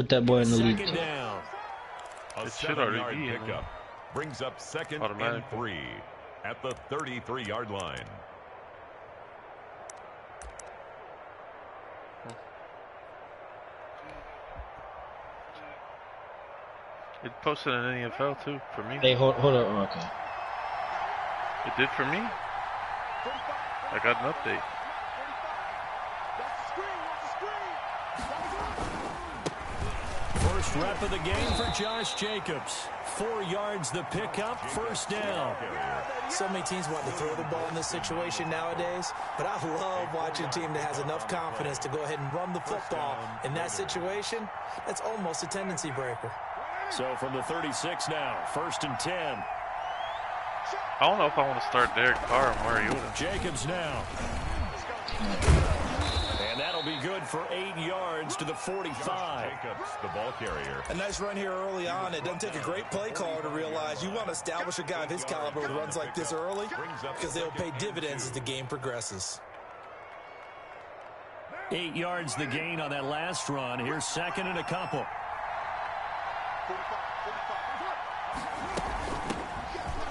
Put that boy in the lead. Second down. A 7-yard pickup brings up second and 3 at the 33-yard line. It posted an NFL too for me. Hey, hold up. Oh, okay. It did for me. I got an update. First rep of the game for Josh Jacobs. 4 yards the pickup, first down. So many teams want to throw the ball in this situation nowadays, but I love watching a team that has enough confidence to go ahead and run the football. In that situation, that's almost a tendency breaker. So from the 36 now, first and 10. I don't know if I want to start Derek Carr and Mariota. Jacobs now. And that'll be good for 8 yards to the 45. Jacobs, the ball carrier. A nice run here early on. It doesn't take a great play caller to realize you want to establish a guy of his caliber with runs like this early because they'll pay dividends as the game progresses. 8 yards the gain on that last run. Here's second and a couple.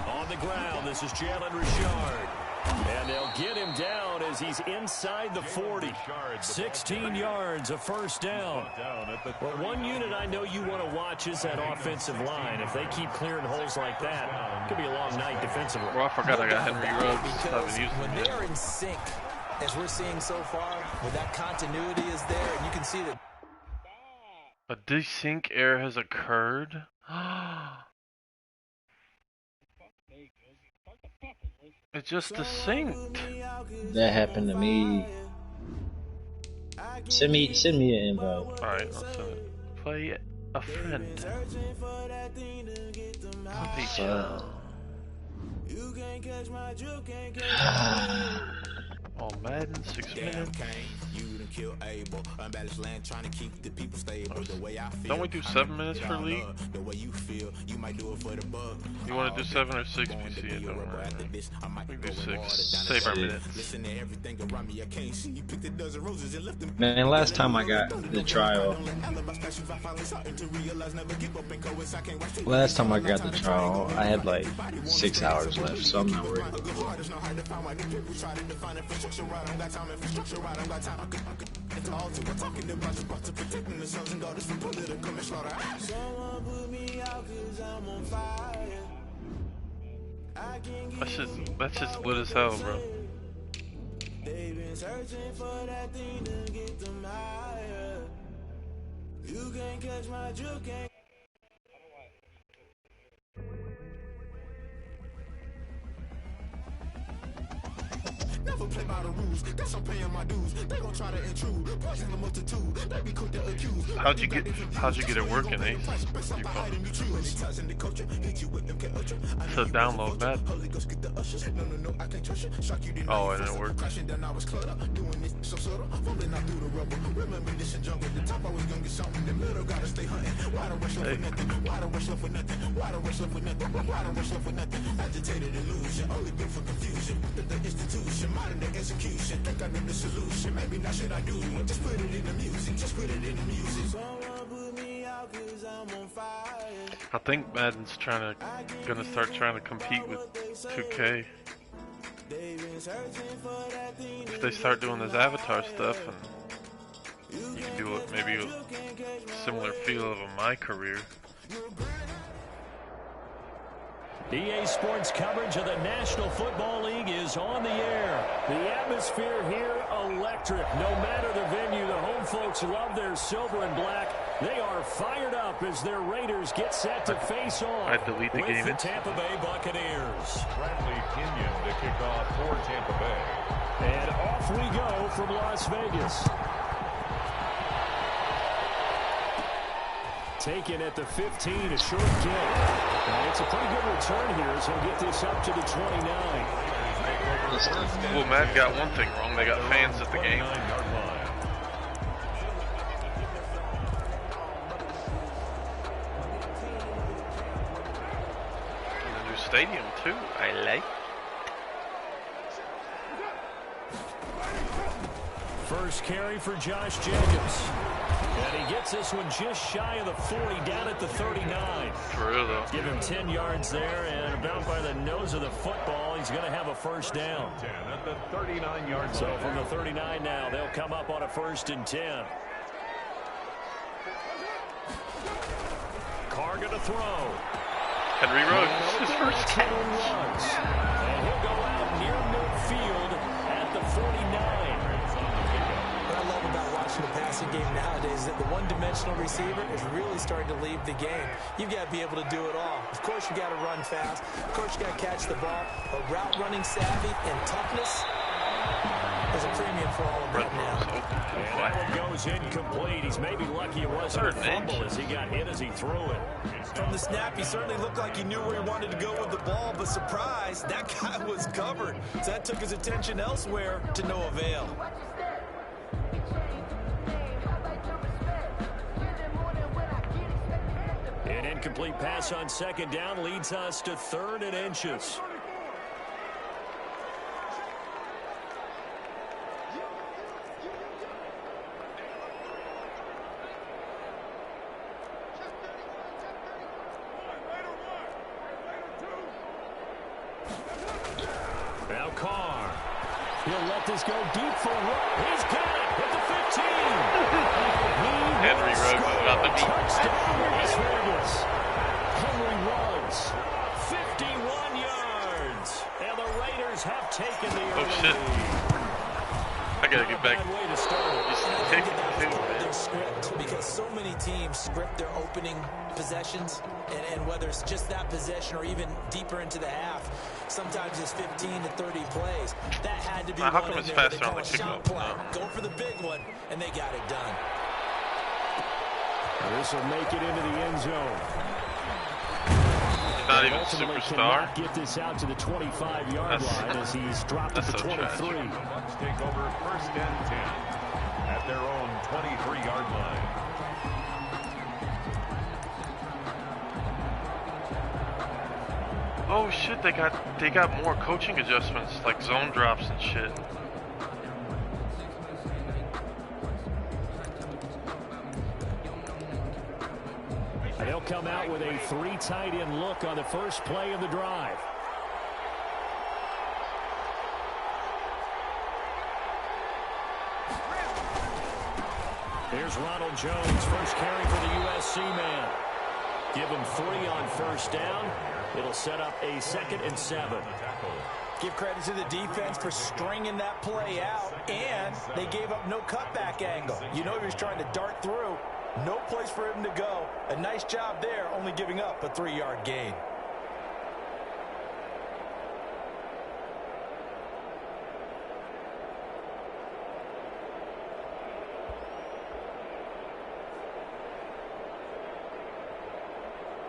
On the ground, this is Jalen Richard. And they'll get him down as he's inside the 40. 16 yards, a first down. Well, one unit I know you want to watch is that offensive line. If they keep clearing holes like that, it could be a long night defensively. Well, I forgot I got Henry Ruggs. Haven't used when him they are in sync, as we're seeing so far, where that continuity is there, and you can see that. A desync error has occurred. It just desynced. That happened to me. Send me an invite. Alright, I'll send it. Play a friend. Oh, Madden, 6 minutes. Don't we do 7 minutes per league? You want to do 7 or 6 PC? It don't matter. We do 6. Save our minutes. Man, last time I got the trial. I had like 6 hours left, so I'm not worried. That's just lit as hell, bro. They've been searching for that thing to get them higher. You can't catch my juke. Never play by the rules. Guess I'm paying my dues. They gon' try to intrude. Poison the multitude. They be quick to accuse. How'd you get it working, Ace? To download that. Oh, it didn't work. Modern day execution, think I know the solution. Maybe not should I do it? Just put it in the music, just put it in the music. Someone put me out 'cause I'm on fire. I think Madden's gonna start trying to compete with 2K. If they start doing this avatar stuff, and you can do it, maybe a similar feel of my career. EA Sports coverage of the National Football League is on the air. The atmosphere here electric. No matter the venue, the home folks love their silver and black. They are fired up as their Raiders get set to face on delete the with game the Tampa Bay Buccaneers. Bradley Kenyon to kick off for Tampa Bay. And off we go from Las Vegas. Taken at the 15, a short kick. And it's a pretty good return here as he'll get this up to the 29. Well, Matt got one thing wrong. They got fans at the game. And a new stadium, too. I like. First carry for Josh Jacobs. And he gets this one just shy of the 40, down at the 39. For real, though. Give him 10 yards there, and about by the nose of the football, he's going to have a first down. 10 at the 39-yard line. So from the 39 now, they'll come up on a 1st and 10. Carr going to throw. Henry Ruggs, his first catch. And he'll go out near midfield at the 49. What I love about watching the passing game nowadays is that the one-dimensional receiver is really starting to leave the game. You've got to be able to do it all. Of course, you got to run fast. Of course, you got to catch the ball. But route running savvy and toughness, there's a premium for all of that now. And that one goes incomplete. He's maybe lucky it wasn't a fumble as he got hit as he threw it. From the snap, he certainly looked like he knew where he wanted to go with the ball, but surprise, that guy was covered. So that took his attention elsewhere to no avail. An incomplete pass on 2nd down leads us to 3rd and inches. Now Carr. He'll let this go deep for Ruggs. He's got it at the 15. Henry Ruggs is about to be. Touchdown, Las Vegas. Henry Ruggs, 51 yards. And the Raiders have taken the early shit. lead. I gotta get back. Bad way to start it. He's taking it too, Their script, because so many teams script their opening possessions, and whether it's just that possession or even deeper into the half, sometimes it's 15 to 30 plays. That had to be How one come in it's there. faster They call on the a shot kickoff? play. Go for the big one, and they got it done. This will make it into the end zone. Not even Ultimately superstar. cannot get this out to the 25-yard line as he's dropped at the 23. Bucks take over 1st and 10 at their own 23-yard line. Oh shit, they got more coaching adjustments, like zone drops and shit. And they'll come out with a 3 tight end look on the first play of the drive. Here's Ronald Jones, first carry for the USC man. Give him 3 on 1st down. It'll set up a 2nd and 7. Give credit to the defense for stringing that play out, and they gave up no cutback angle. You know he was trying to dart through. No place for him to go. A nice job there, only giving up a 3-yard gain.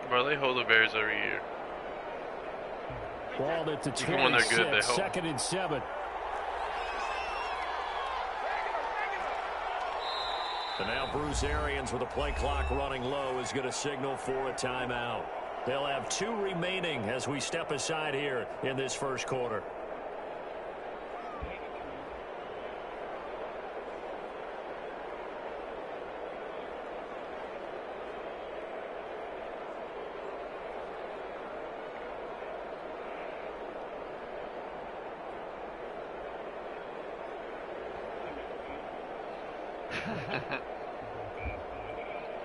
Bro, they hold the Bears every year. Ball at the 26, Even when they're good, they hold. 2nd and 7. And now Bruce Arians with a play clock running low is going to signal for a timeout. They'll have 2 remaining as we step aside here in this first quarter.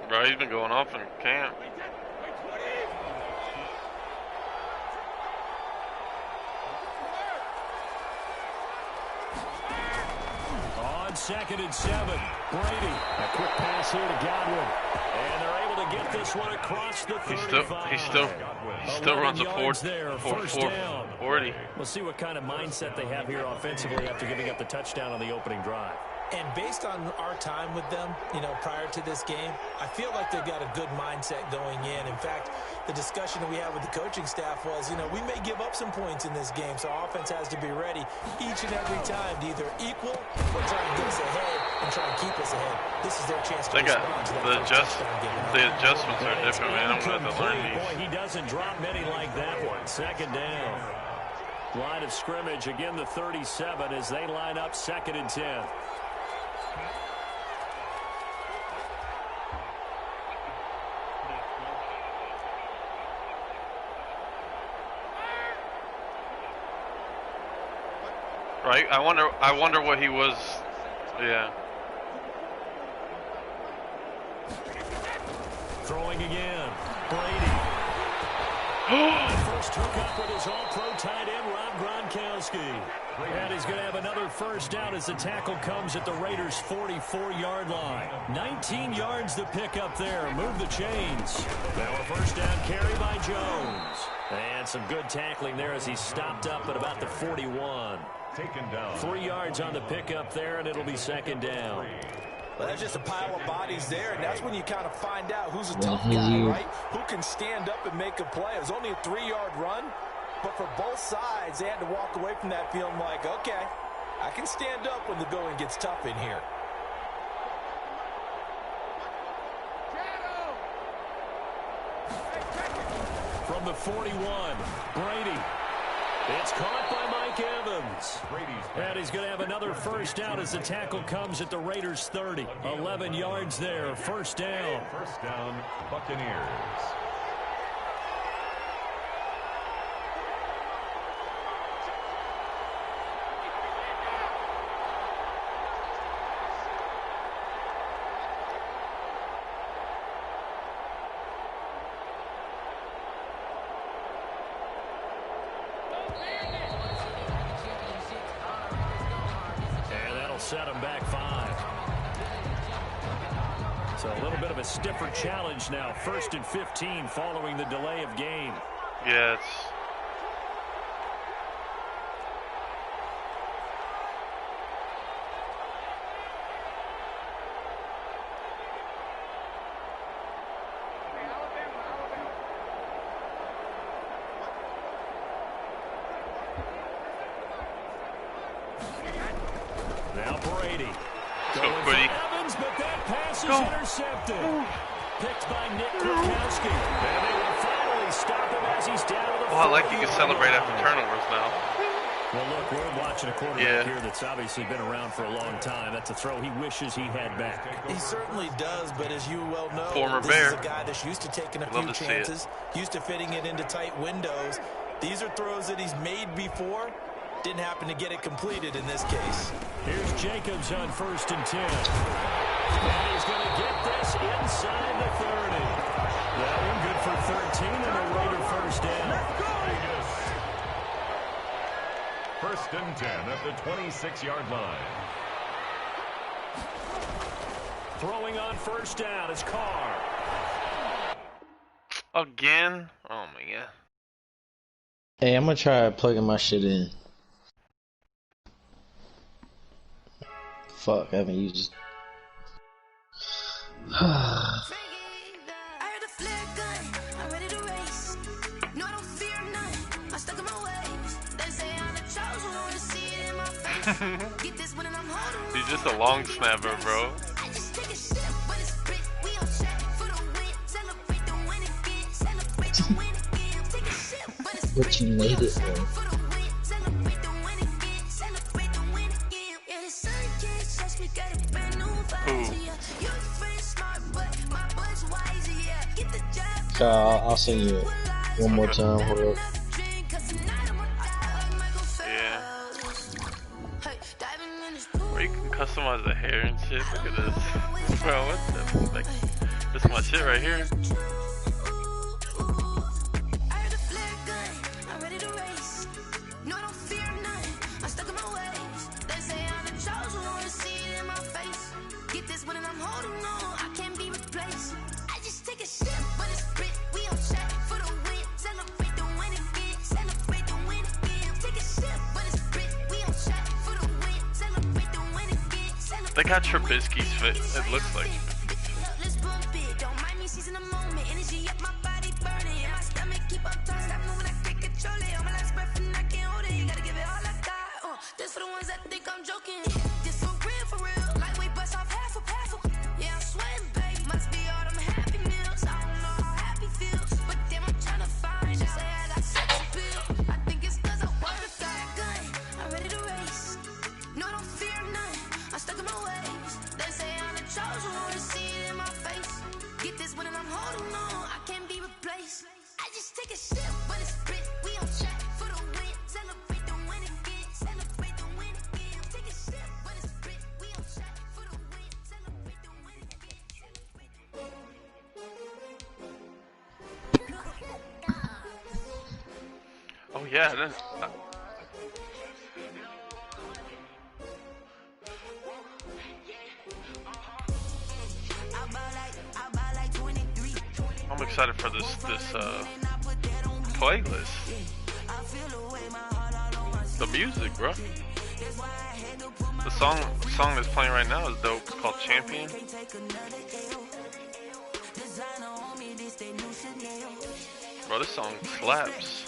Bro, he's been going off in camp. On 2nd and 7, Brady. A quick pass here to Godwin. And they're able to get this one across the 35. He still runs a 40. We'll see what kind of mindset they have here offensively after giving up the touchdown on the opening drive. And based on our time with them, you know, prior to this game, I feel like they've got a good mindset going in. In fact, the discussion that we had with the coaching staff was, you know, we may give up some points in this game, so our offense has to be ready each and every time to either equal or try and get us ahead and try and keep us ahead. This is their chance to respond to that the adjustments are different, man. I'm going to have to learn these. Boy, he doesn't drop many like that one. 2nd down. Line of scrimmage, again the 37 as they line up 2nd and 10. Right? I wonder what he was. Yeah. Throwing again. Brady. First hook up with his all-pro tight end, Rob Gronkowski. And he's going to have another first down as the tackle comes at the Raiders' 44-yard line. 19 yards to pick up there. Move the chains. Now a first down carry by Jones. And some good tackling there as he stopped up at about the 41. Taken down. 3 yards on the pickup there, and it'll be second down. Well, that's just a pile of bodies there, and that's when you kind of find out who's a tough guy, right? Who can stand up and make a play. It was only a 3-yard run, but for both sides, they had to walk away from that feeling like, okay, I can stand up when the going gets tough in here. From the 41, Brady. It's caught by Mike Evans. And he's going to have another first down as the tackle comes at the Raiders' 30. 11 yards there, first down. First down, Buccaneers. Set him back 5. So a little bit of a stiffer challenge now. 1st and 15 following the delay of game. Yes. Now Brady. Go, Brady. Evans, but that pass is intercepted. Picked by Nick Kwiatkowski. And they will finally stop him as he's down to the I like you can celebrate after turnovers now. Well, look, we're watching a quarterback here that's obviously been around for a long time. That's a throw he wishes he had back. He certainly does, but as you well know, Former this Bear. is a guy that's used to taking a few chances, used to fitting it into tight windows. These are throws that he's made before. Didn't happen to get it completed in this case. Here's Jacobs on 1st and 10. And he's going to get this inside the 30. That one good for 13 and a Raider first down. First and 10 at the 26-yard line. Throwing on first down is Carr. Again? Oh my god. Hey, I'm gonna try plugging my shit in. Fuck, I haven't used He's just a long snapper, bro. But you made it, bro. I'll send you it one more time. Hold up. Yeah. Or you can customize the hair and shit. Look at this. Bro, what the like, this is my shit right here. They got Trubisky's fit, it looks like. yeah, then. I'm excited for this playlist. The music, bro. The song that's playing right now is dope. It's called Champion. Bro, this song slaps.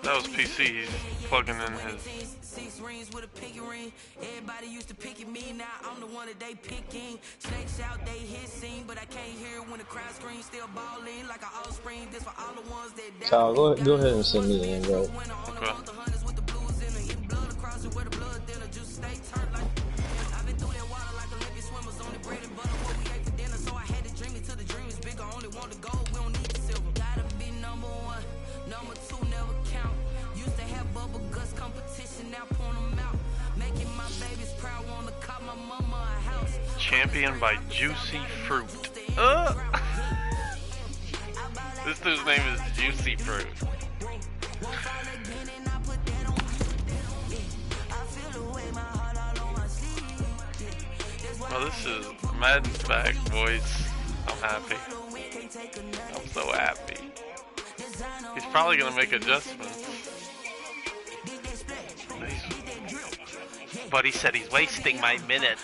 That was PC. He's plugging in his. Everybody used to pick at me, now I'm the one that they picking. Snakes out, they hit scene, but I can't hear when the crowd screams. Still balling like an offspring. This for all the ones that. Kyle, go ahead and send me the invite. Okay. I've been through that water like Olympic swimmers on the bread and butter. What we ate for dinner, so I had to dream it till the dream is bigger. Only want the gold, we don't need the silver. Gotta be number one, number two never count. Used to have bubble guts competition, now point them out. Making my babies proud, wanna cop my mama a house. Champion by Juicy Fruit. This dude's name is Juicy Fruit. Oh, this is Madden's back, boys. I'm happy. I'm so happy. He's probably gonna make adjustments. But he said he's wasting my minutes.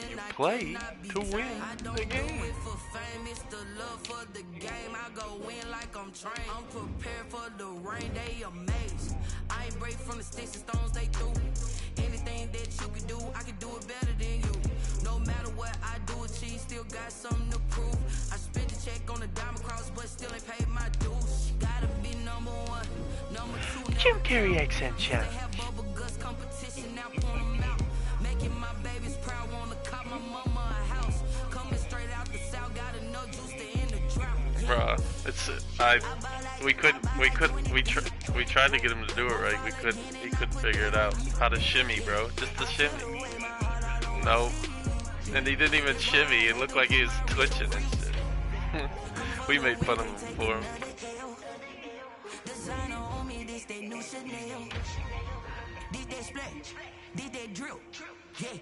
You play to win the game. I'm prepared for the rain, they amazed. I ain't break from the sticks and stones they threw. Anything that you can do, I can do it better than you. No matter what I do, achieve, still got something to prove. I spent the check on the diamond cross, but still ain't paid my dues. Gotta be number one, number two. Jim Carrey accent challenge. Making my babies proud, wanna cop my mama a house. Coming straight out the south, got enough juice to end the drought. Bruh, we tried to get him to do it right. He couldn't figure it out. How to shimmy, bro. Just the shimmy. No. And he didn't even shimmy. It looked like he was twitching and shit. We made fun of him for him. Did that drill? Yeah,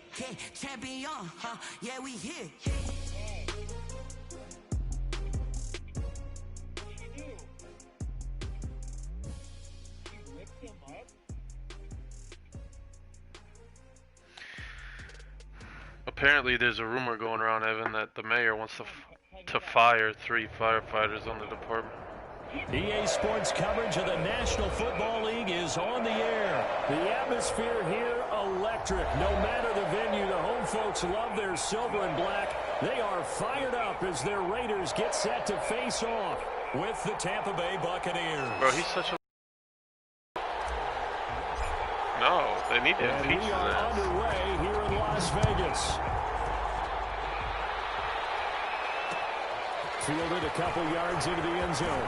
champion, huh? Yeah, we here. Apparently, there's a rumor going around, Evan, that the mayor wants to fire 3 firefighters on the department. EA Sports coverage of the National Football League is on the air. The atmosphere here, electric. No matter the venue, the home folks love their silver and black. They are fired up as their Raiders get set to face off with the Tampa Bay Buccaneers. Bro, he's such a... No, they need to impeach his ass. We are underway here in Las Vegas. Fielded a couple yards into the end zone.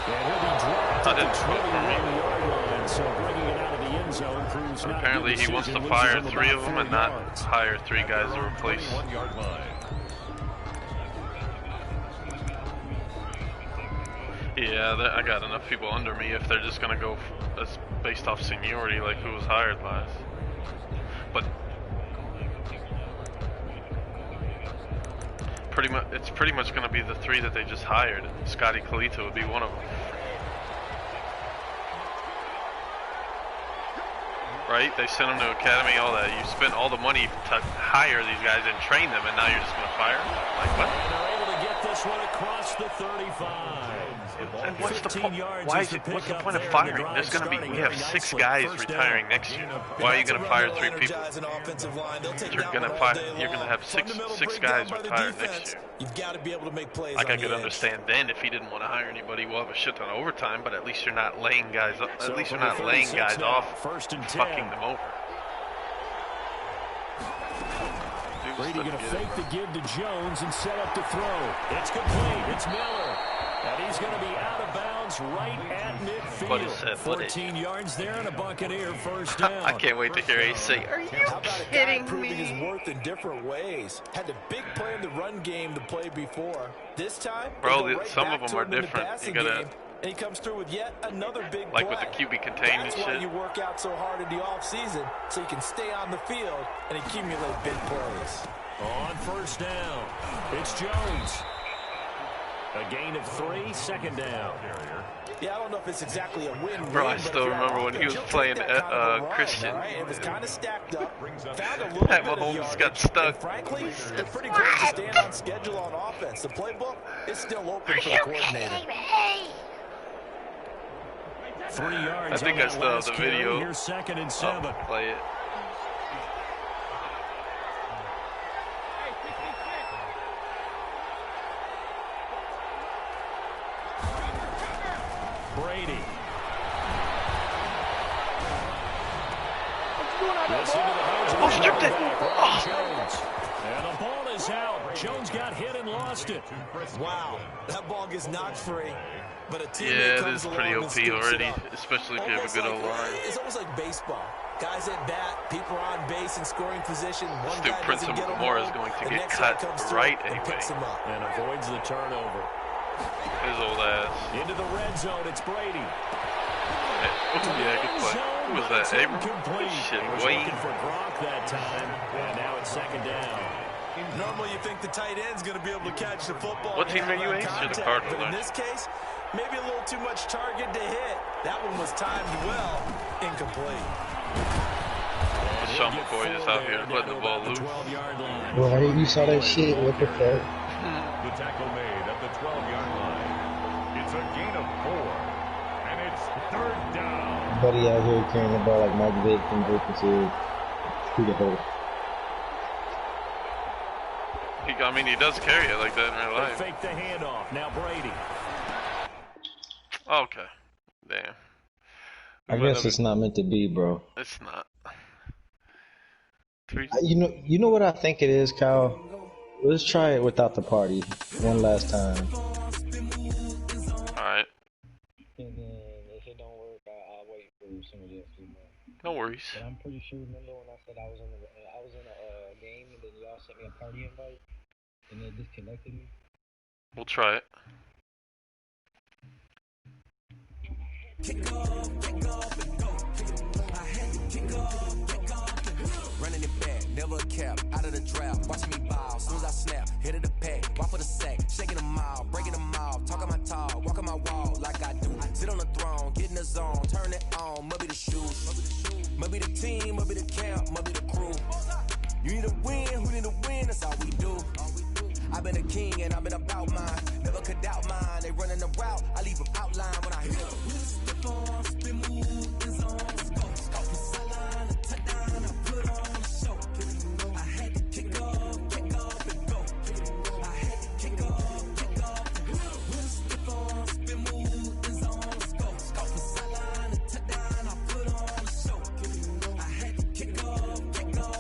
And he'll be dropped at the 21-yard line, so bringing it out of the end zone proves not. Apparently he wants to fire 3 of them and not hire 3 guys to replace. Yeah, I got enough people under me if they're just gonna go based off seniority, like who was hired last. But it's pretty much going to be the 3 that they just hired. Scotty Kalita would be one of them. Right? They sent him to academy, all that. You spent all the money to hire these guys and train them, and now you're just going to fire them? Like, what? And they're able to get this one across the 35. And what's the point? What's the point of firing? There's going to be, we have 6 guys retiring next year. Why are you going to fire 3 people? You're going to have six guys retire next year. You've got to be able to make plays. Like I could understand then if he didn't want to hire anybody, we'll have a shit ton of overtime, but at least you're not laying guys up. At least you're not laying guys off, fucking them over. Brady going to fake the give to Jones and set up to throw. It's complete. It's Miller. And he's going to be out of bounds right at midfield. 14 yards there and a Buccaneer first down. I can't wait to hear Ace say, "Are you kidding proving me?" his worth in different ways. Had the big play in the run game to play before. This time, bro, some of them are different. You gotta. And he comes through with yet another big like play. with the QB contained and shit. That's why you work out so hard in the offseason, so you can stay on the field and accumulate big plays. On first down, it's Jones. A gain of 3, second down. Yeah, I don't know if it's exactly a win. Bro, I still remember when he was playing Christian. Right? It was kind of stacked up. Found a little Pat bit of Mahomes yardage, got stuck. and frankly, it's pretty good to stand on schedule on offense. The playbook is still open for the coordinator. 3 yards. I think I still have the video. Here's 2nd and 7. I'll play it. Brady. Oh, stripped it. Oh. Jones. And the ball is out. Jones got hit and lost it. Wow, that ball gets knocked free. But a team Yeah, it is pretty OP already, especially if you have a good O-line. It's almost like baseball. Guys at bat, people are on base in scoring position. One Stu guy Prince doesn't get him Moore is home, going to the get next cut guy comes through right and anyway. picks him up. And avoids the turnover. His old ass. Into the red zone, it's Brady. Yeah, good play. Who was that, Abram? Shit, He was Wayne. looking for Gronk that time. And now it's 2nd down. Normally you think the tight end's going to be able to catch the football. What team are you, Ace? You're the Cardinals, But in this case, maybe a little too much target to hit. That one was timed well. Incomplete. Sean McCoy is out here letting the ball loose. Right, you saw that shit. What the fuck? The tackle made at the 12-yard line. It's a gain of 4. And it's 3rd down. Buddy out here carrying the ball like Mike Vick from Broken through the hole. I mean, he does carry it like that in real life. They fake the handoff. Now Brady. Okay. Damn. I guess it's not meant to be, bro. It's not. You know what I think it is, Kyle? Let's try it without the party one last time. Alright. And then if it don't work, I'll wait for somebody else to know. No worries. But I'm pretty sure. Remember when I said I was in a game and then y'all sent me a party invite and then disconnected me? We'll try it. Kick off and go. I had to kick off. Running it back, never a cap, out of the draft. Watching me ball, soon as I snap, hit of the pack, walk for the sack, shaking them out, breaking them out, talking my talk, walking my wall like I do. Sit on the throne, get in the zone, turn it on, must be the shoes, must be the team, must be the camp, must be the crew. You need to win, who need to win, that's all we do. I've been a king and I've been about mine, never could doubt mine. They running the route, I leave them outline when I hit them. Step on, spin move, is on, scope, sideline, a touchdown, I put on a show. I had to kick off and go. I had to kick off and go. Step on, spin move, is on, scope, sideline, a touchdown, I put on a show. I had to kick off and go.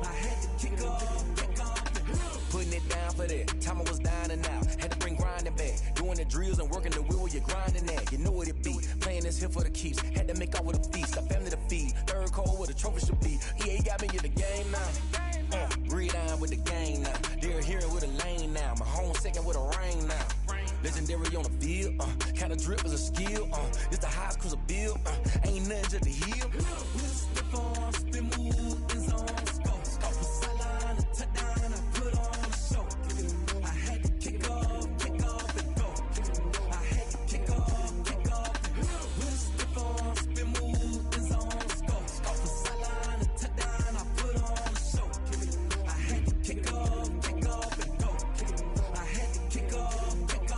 I had to kick off and go. Putting it down for that. Time I was down and out. Had to bring grinding back. Doing the drills and working the wheel where you're grinding at. You know what it be. Playing this here for the keeps. Had to make out with a feast. A family to feed. Third cold where the trophy should be. EA got me in the game now. Read on with the game now. They're hearing with a lane now. My home second with a rain now. Legendary on the field. Kind of drip is a skill. It's the highest cruiser bill. Ain't nothing just to heal. Step on, spin move, is on. Sideline, a touchdown, I put on a show. I had to kick off and go. I had to kick off and go. Step on, spin move, is on. Sideline, a touchdown, I put on a show. I had to kick off and go. I had to kick off and go.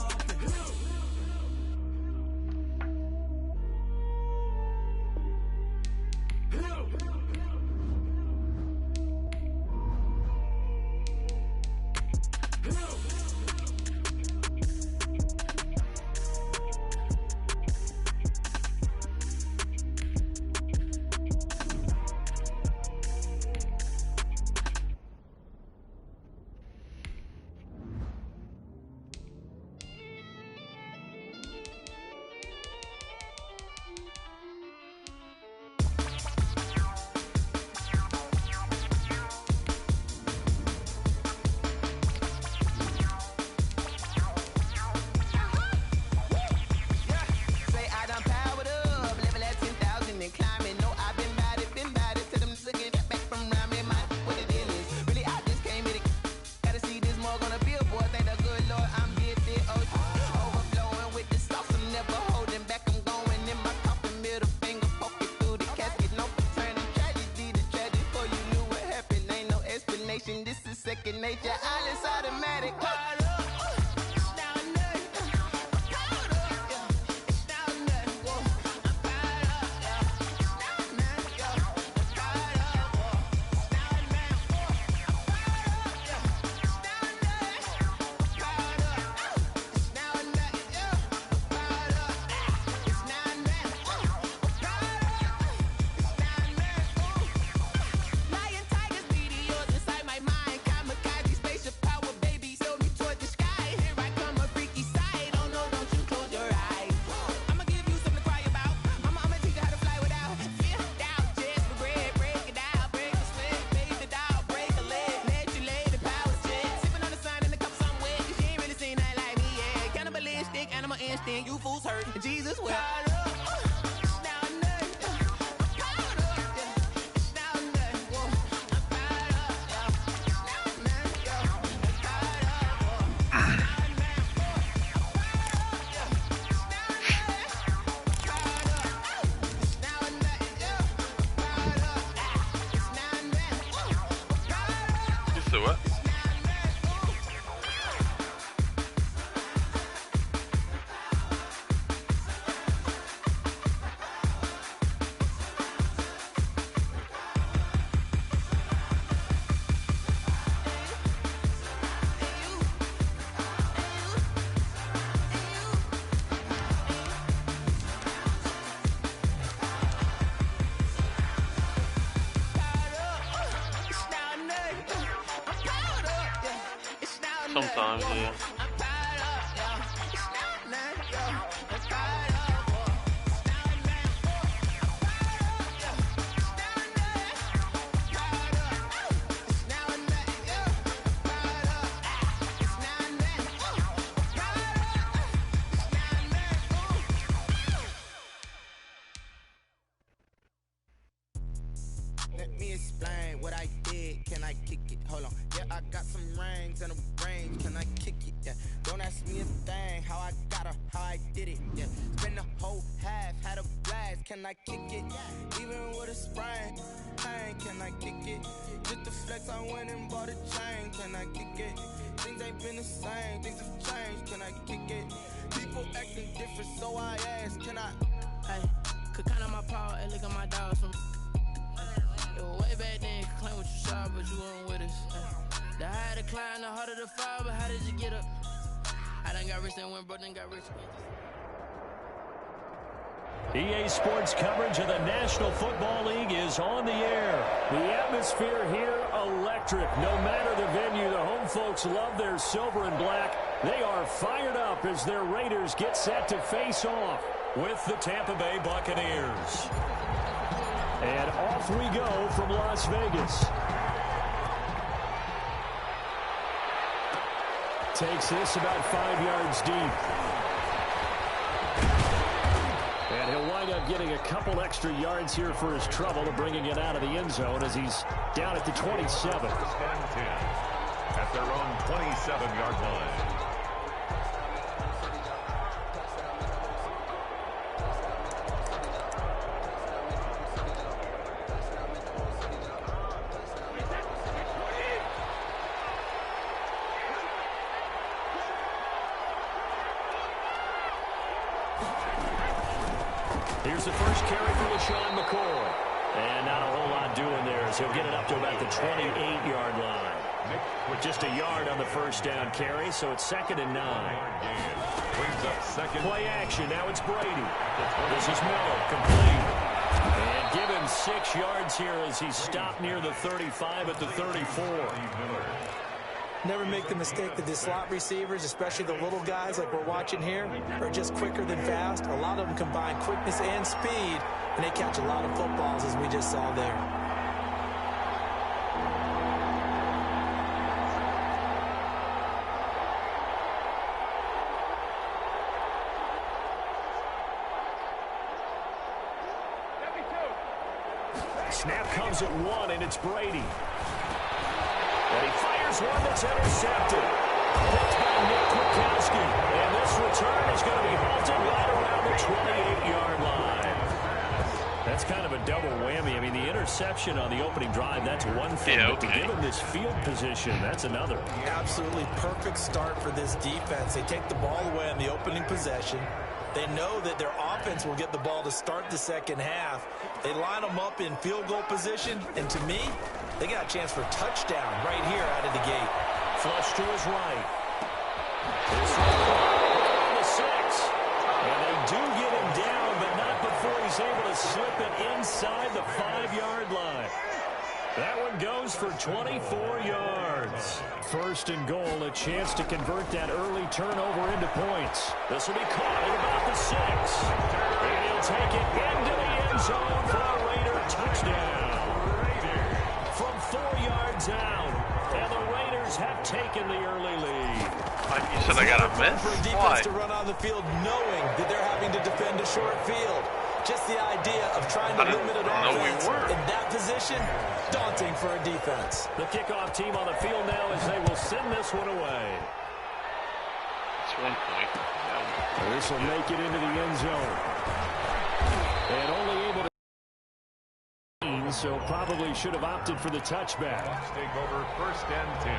second nature. All is automatic. Caught up. You fools hurt. Jesus will. So what? Sometimes, yeah. Let me explain what I did. Can I kick it? Hold on. Yeah, I got some rings and a range. Can I kick it? Yeah. Don't ask me a thing. How I got her, how I did it. Yeah. Spend the whole half, had a blast. Can I kick it? Even with a sprain. Pain, can I kick it? Just the flex, I went and bought a chain. Can I kick it? Things ain't been the same. Things have changed. Can I kick it? People acting different, so I ask. Can I? Hey, could count on my paw and look at my dogs from. Way back then, you could claim what you saw, but you weren't with us. The higher the climb, the harder the fall, but how did you get up? I done got rich and went broke, then got rich again. EA Sports coverage of the National Football League is on the air. The atmosphere here, electric. No matter the venue, the home folks love their silver and black. They are fired up as their Raiders get set to face off with the Tampa Bay Buccaneers. And off we go from Las Vegas. Takes this about 5 yards deep. And he'll wind up getting a couple extra yards here for his trouble of bringing it out of the end zone as he's down at the 27. At their own 27-yard line. Here's the first carry for LaShawn McCoy. And not a whole lot doing there as he'll get it up to about the 28-yard line. With just a yard on the first down carry, so it's 2nd and 9. Brings up second. Play action. Now it's Brady. This is Miller. Complete. And give him 6 yards here as he stopped near the 35 at the 34. Never make the mistake that the slot receivers, especially the little guys like we're watching here, are just quicker than fast. A lot of them combine quickness and speed, and they catch a lot of footballs, as we just saw there. Snap comes at 1, and it's Brady. And he fires one that's intercepted. Picked by Nick Kwiatkowski. And this return is going to be halted right around the 28-yard line. That's kind of a double whammy. I mean, the interception interception on the opening drive, that's one thing. Yeah, But to give him this field position, that's another. Absolutely perfect start for this defense. They take the ball away on the opening possession. They know that their offense will get the ball to start the second half. They line them up in field goal position, and to me, they got a chance for touchdown right here out of the gate. Flush to his right. This one the 6. And they do get him down, but not before he's able to slip it inside the 5-yard line. That one goes for 24 yards. First and goal, a chance to convert that early turnover into points. This will be caught at about the 6. And he'll take it into the end zone for a Raider touchdown. From 4 yards out, and the Raiders have taken the early lead. You said I got a miss? For a defense Why? to run on the field knowing that they're having to defend a short field. Just the idea of trying to limit an offense in that position, daunting for a defense. The kickoff team on the field now as they will send this one away. It's 1 point. This will make it into the end zone. And only able to... So probably should have opted for the touchback. Take over 1st and 10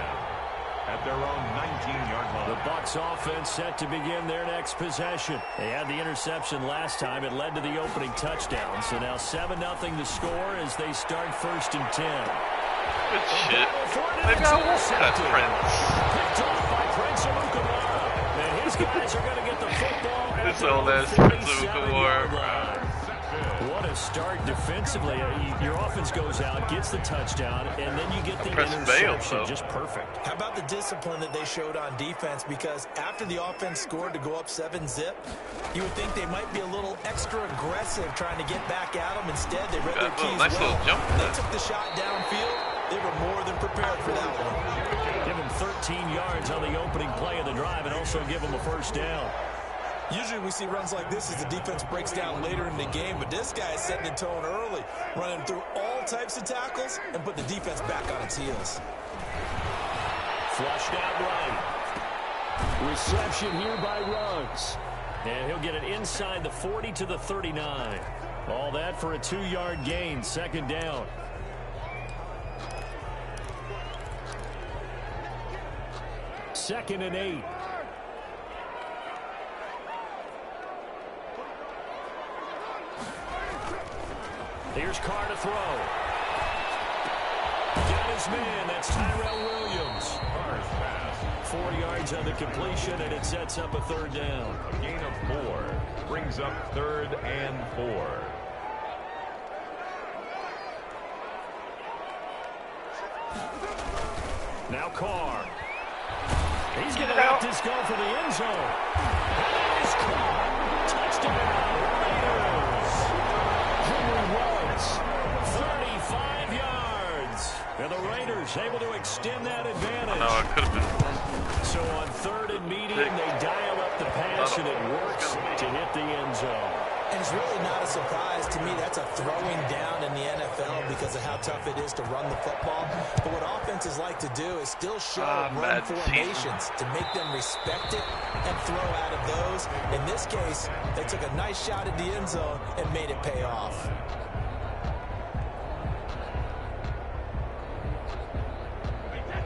at their own 19-yard line. The Bucs offense set to begin their next possession. They had the interception last time. It led to the opening touchdown. So now 7-0 the score as they start 1st and 10. Good shit. Maybe I won't cut Prince. Picked off by Prince Amukamara. And his guys are going to get the football at This their old own ass Prince 47-yard Amukamara. line. What a start defensively. Your offense goes out, gets the touchdown, and then you get the interception. Just perfect. How about the discipline that they showed on defense? Because after the offense scored to go up 7-zip, you would think they might be a little extra aggressive trying to get back at them. Instead, they read their keys nice well. little jump. They took the shot downfield. They were more than prepared for that one. Give them 13 yards on the opening play of the drive and also give them a first down. Usually we see runs like this as the defense breaks down later in the game, but this guy is setting the tone early, running through all types of tackles and put the defense back on its heels. Flushed out right. Reception here by Ruggs. And he'll get it inside the 40 to the 39. All that for a 2-yard gain, 2nd down. Second and 8. Here's Carr to throw. Got his man. That's Tyrell Williams. 4 yards on the completion, and it sets up a 3rd down. A gain of 4 brings up 3rd and 4. Now Carr. He's going to let this go for the end zone. That is Carr. Touchdown. And the Raiders able to extend that advantage. No, it could have been. So on 3rd and medium, they dial up the pass, and it works to hit the end zone. And it's really not a surprise to me. That's a throwing down in the NFL because of how tough it is to run the football. But what offenses like to do is still show run formations to make them respect it and throw out of those. In this case, they took a nice shot at the end zone and made it pay off.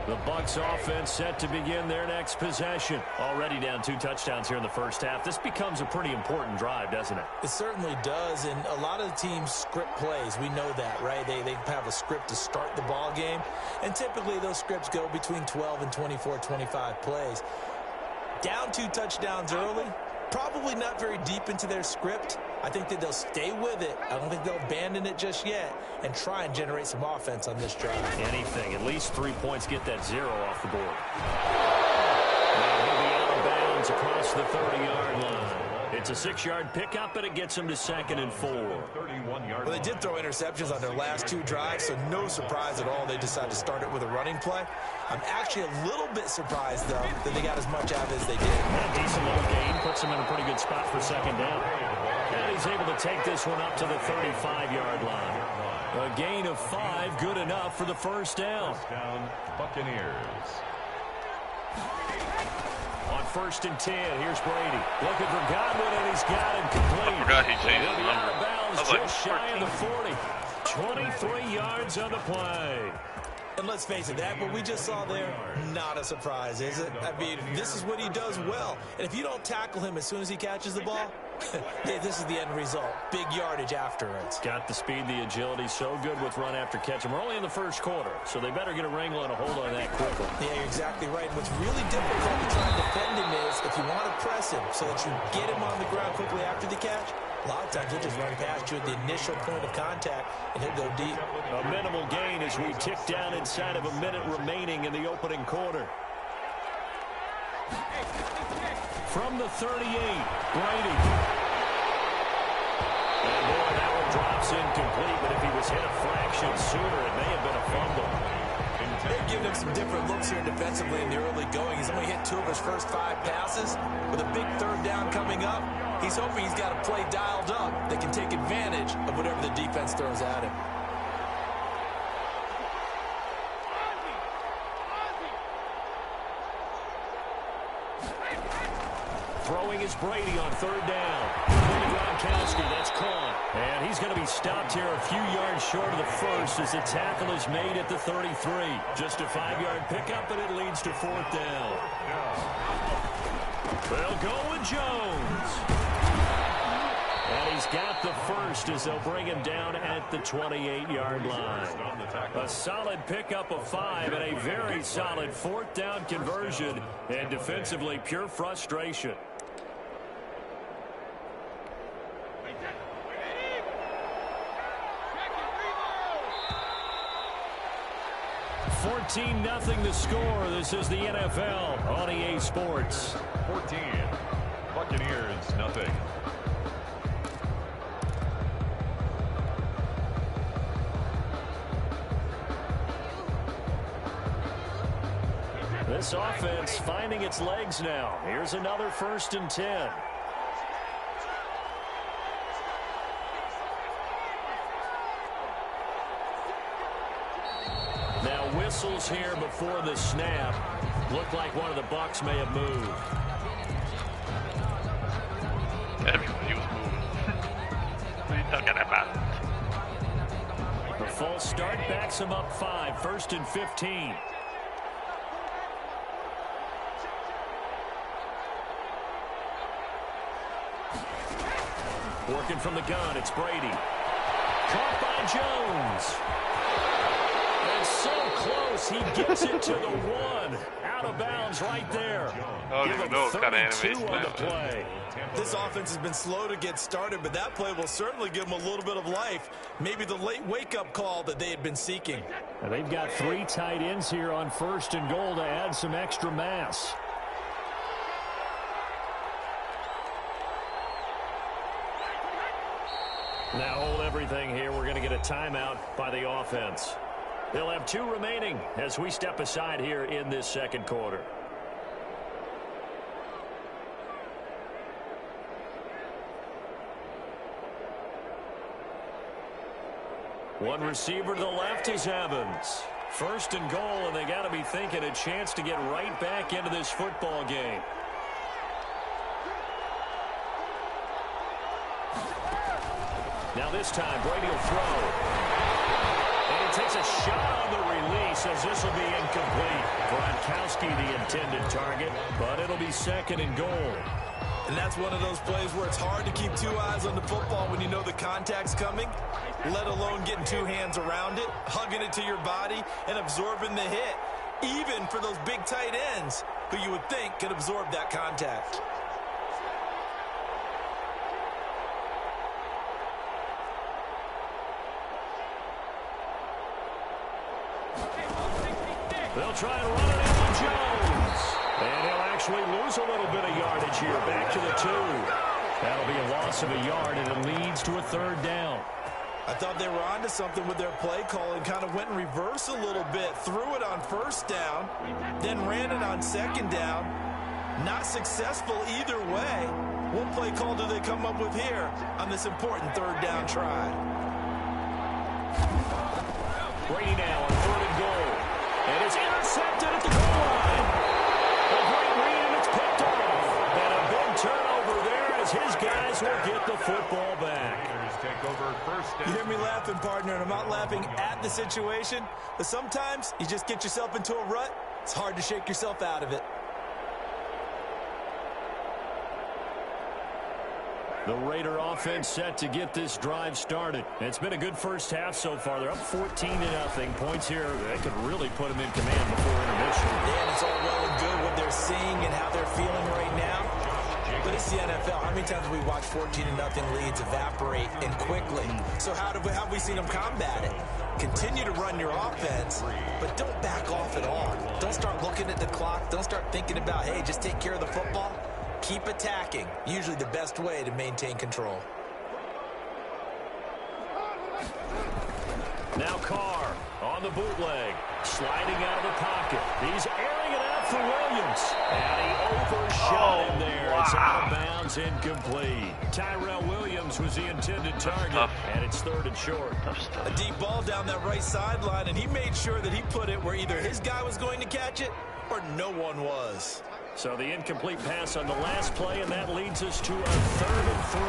The Bucs offense set to begin their next possession. Already down 2 touchdowns here in the first half. This becomes a pretty important drive, doesn't it? It certainly does, and a lot of the teams script plays. We know that, right? They have a script to start the ball game, and typically those scripts go between 12 and 24, 25 plays. Down 2 touchdowns early, probably not very deep into their script. I think that they'll stay with it. I don't think they'll abandon it just yet and try and generate some offense on this drive. Anything. At least 3 points, get that 0 off the board. Now he'll be out of bounds across the 30-yard line. It's a 6-yard pickup, and it gets him to 2nd and 4. Well, they did throw interceptions on their last 2 drives, so no surprise at all they decided to start it with a running play. I'm actually a little bit surprised, though, that they got as much out as they did. A decent little gain puts him in a pretty good spot for 2nd down. And he's able to take this one up to the 35-yard line. A gain of 5, good enough for the first down. Buccaneers. On 1st and 10, here's Brady. Looking for Godwin, and he's got him complete. I forgot he changed his number. Out of bounds, I was like, just shy of the 40. 23 yards on the play. And let's face it, that what we just saw there, not a surprise, is it? I mean, this is what he does well. And if you don't tackle him as soon as he catches the ball, hey, this is the end result. Big yardage afterwards. Got the speed, the agility, so good with run after catch. And we're only in the first quarter, so they better get a wrangle and a hold on that quickly. Yeah, you're exactly right. What's really difficult to try and defend him is if you want to press him so that you get him on the ground quickly after the catch, a lot of times he'll just run past you at the initial point of contact, and he'll go deep. A minimal gain as we tick down inside of a minute remaining in the opening quarter. From the 38, Brady. And boy, that one drops incomplete, but if he was hit a fraction sooner, it may have been a fumble. They're giving him some different looks here defensively in the early going. He's only hit 2 of his first 5 passes. With a big third down coming up, he's hoping he's got a play dialed up that can take advantage of whatever the defense throws at him. Throwing is Brady on third down. Gronkowski, that's caught. And he's going to be stopped here a few yards short of the first as the tackle is made at the 33. Just a 5-yard pickup, and it leads to fourth down. They'll go with Jones. And he's got the first as they'll bring him down at the 28-yard line. A solid pickup of 5 and a very solid fourth down conversion. And defensively, pure frustration. 14-0 the score. This is the NFL on EA Sports. 14. Buccaneers, nothing. This offense finding its legs now. Here's another 1st and 10. Now whistles here before the snap. Looked like one of the Bucs may have moved. Everybody was moving. What are you talking about? The false start backs him up 5. 1st and 15. Working from the gun, it's Brady. Caught by Jones. And so close, he gets it to the 1. Out of bounds right there. I don't even know what kind of animation on the that play. This offense has been slow to get started, but that play will certainly give them a little bit of life. Maybe the late wake-up call that they had been seeking. And they've got 3 tight ends here on 1st and goal to add some extra mass. Now hold everything here. We're going to get a timeout by the offense. They'll have 2 remaining as we step aside here in this second quarter. One receiver to the left is Evans. 1st and goal, and they got to be thinking a chance to get right back into this football game. Now this time, Brady will throw. And he takes a shot on the release as this will be incomplete. Gronkowski the intended target, but it'll be 2nd and goal. And that's one of those plays where it's hard to keep 2 eyes on the football when you know the contact's coming, let alone getting 2 hands around it, hugging it to your body, and absorbing the hit, even for those big tight ends who you would think could absorb that contact. They'll try and run it in with Jones. And he'll actually lose a little bit of yardage here. Back to the 2. That'll be a loss of a yard, and it leads to a 3rd down. I thought they were onto something with their play call and kind of went in reverse a little bit. Threw it on 1st down, then ran it on 2nd down. Not successful either way. What play call do they come up with here on this important 3rd down try? Brady now on 3rd and goal. And it's intercepted at the goal line. A great read, and it's picked off. And a big turnover there as his guys will get the football back. take over first You down. hear me laughing, partner, and I'm not laughing at the situation, but sometimes you just get yourself into a rut. It's hard to shake yourself out of it. The Raider offense set to get this drive started. It's been a good first half so far. They're up 14-0. Points here, they could really put them in command before intermission. Yeah, and it's all well and good what they're seeing and how they're feeling right now. But it's the NFL. How many times have we watched 14-0 leads evaporate and quickly? So how have we seen them combat it? Continue to run your offense, but don't back off at all. Don't start looking at the clock. Don't start thinking about, hey, just take care of the football. Keep attacking. Usually the best way to maintain control. Now Carr on the bootleg, sliding out of the pocket. He's airing it out for Williams. And he overshot him there. Wow. It's out of bounds, incomplete. Tyrell Williams was the intended target, and it's 3rd and short. A deep ball down that right sideline, and he made sure that he put it where either his guy was going to catch it or no one was. So the incomplete pass on the last play, and that leads us to a 3rd and 3.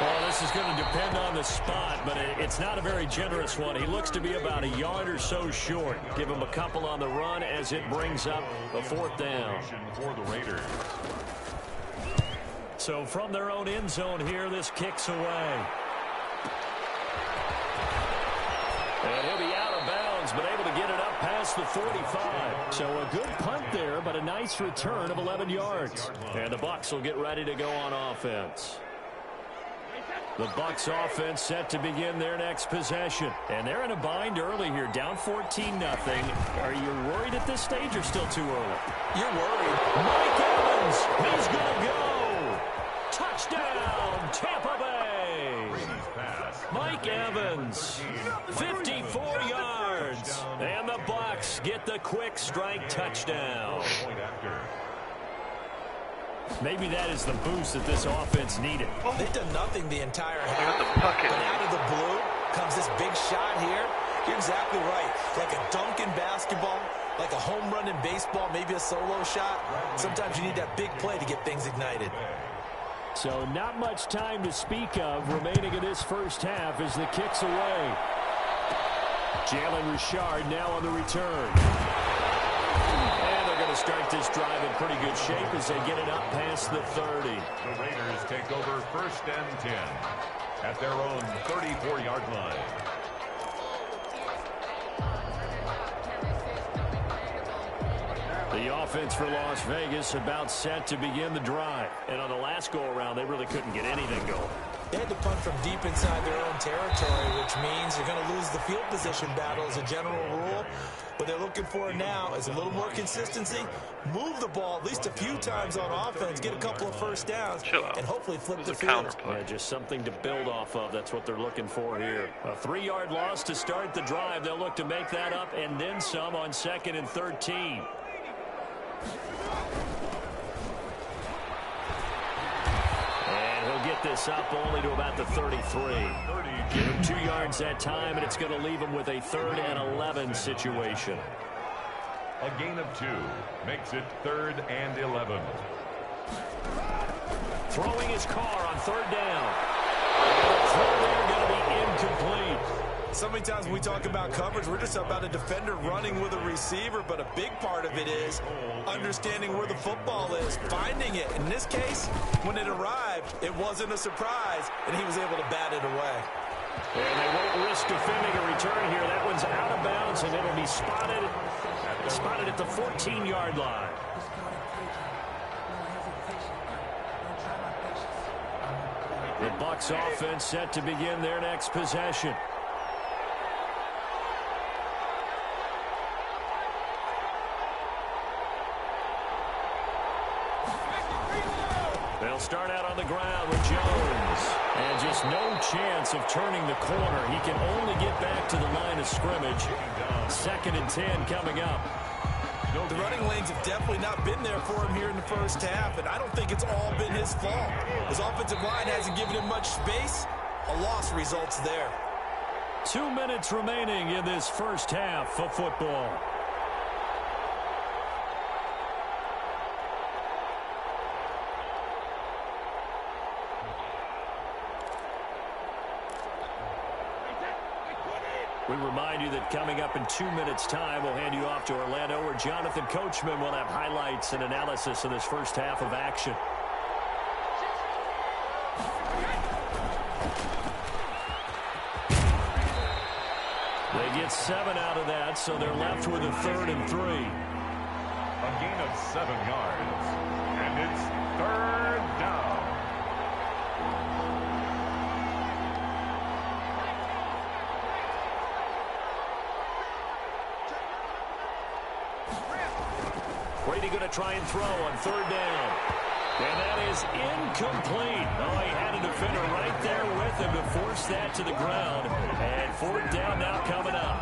Well, this is going to depend on the spot, but it's not a very generous one. He looks to be about a yard or so short. Give him a couple on the run as it brings up a 4th down. For the Raiders. So from their own end zone here, this kicks away. And he'll be out of bounds, but able to get it up past the 45. So a good punt there, but a nice return of 11 yards. And the Bucs will get ready to go on offense. The Bucs offense set to begin their next possession. And they're in a bind early here, down 14-0. Are you worried at this stage or still too early? You're worried. Mike Evans, he's going to go. Touchdown, Tampa Bay. Mike Evans, 54 yards. And the Bucs get the quick strike touchdown. Maybe that is the boost that this offense needed. They've done nothing the entire half, but out of the blue comes this big shot here. You're exactly right. Like a dunk in basketball, like a home run in baseball, maybe a solo shot. Sometimes you need that big play to get things ignited. So not much time to speak of remaining in this first half as the kick's away. Jalen Richard now on the return. And they're going to start this drive in pretty good shape as they get it up past the 30. The Raiders take over 1st and 10 at their own 34-yard line. The offense for Las Vegas about set to begin the drive. And on the last go-around, they really couldn't get anything going. They had to punt from deep inside their own territory, which means they're going to lose the field position battle as a general rule. What they're looking for now is a little more consistency, move the ball at least a few times on offense, get a couple of first downs, and hopefully flip the field. Yeah, just something to build off of. That's what they're looking for here. A 3-yard loss to start the drive. They'll look to make that up and then some on 2nd and 13. And he'll get this up only to about the 33. Give him 2 yards that time, and it's going to leave him with a 3rd and 11 situation. A gain of 2 makes it 3rd and 11. Throwing his car on 3rd down. Throw there going to be incomplete. So many times when we talk about coverage, we're just about a defender running with a receiver, but a big part of it is understanding where the football is, finding it. In this case, when it arrived, it wasn't a surprise, and he was able to bat it away. And they won't risk defending a return here. That one's out of bounds, and it'll be spotted at the 14-yard line. The Bucs offense set to begin their next possession. They'll start out on the ground with Jones. And just no chance of turning the corner. He can only get back to the line of scrimmage. 2nd and 10 coming up. The running lanes have definitely not been there for him here in the first half, and I don't think it's all been his fault. His offensive line hasn't given him much space. A loss results there. 2 minutes remaining in this first half of football. remind you that coming up in 2 minutes' time, we'll hand you off to Orlando, where Jonathan Coachman will have highlights and analysis of this first half of action. They get 7 out of that, so they're left with a 3rd and 3. A gain of 7 yards, and it's 3rd down. Brady going to try and throw on 3rd down. And that is incomplete. Oh, he had a defender right there with him to force that to the ground. And 4th down now coming up.